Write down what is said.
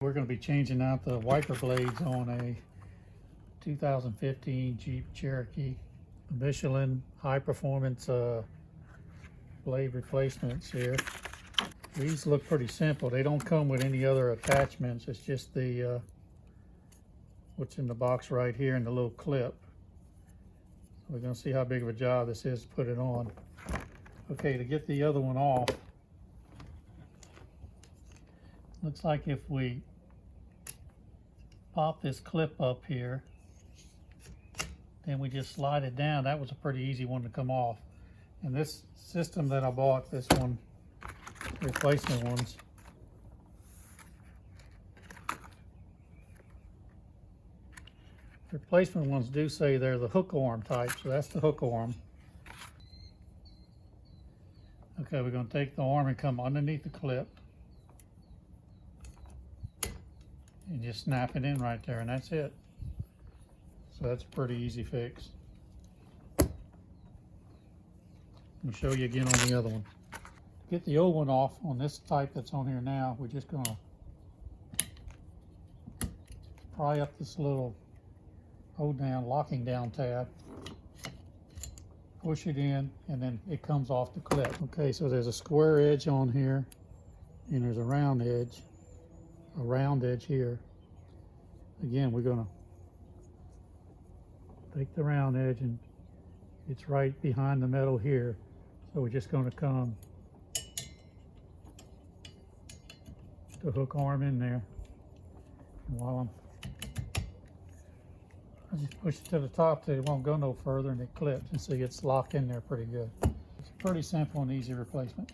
We're going to be changing out the wiper blades on a 2015 Jeep Cherokee. Michelin high performance blade replacements here. These look pretty simple. They don't come with any other attachments. It's just the what's in the box right here and the little clip. So we're going to see how big of a job this is to put it on. Okay, to get the other one off, looks like if we pop this clip up here, then we just slide it down. That was a pretty easy one to come off. And this system that I bought, this one, replacement ones, replacement ones do say they're the hook arm type, so that's the hook arm. Okay, we're going to take the arm and come underneath the clip and just snap it in right there, and that's it. So that's a pretty easy fix. I'll show you again on the other one. To get the old one off on this type that's on here now, we're just going to pry up this little locking down tab, push it in, and then it comes off the clip. Okay, so there's a square edge on here, and there's a round edge here. Again, we're going to take the round edge, and it's right behind the metal here. So we're just going to come the hook arm in there. And while I just push it to the top so it won't go no further, and it clips, and see it's locked in there pretty good. It's a pretty simple and easy replacement.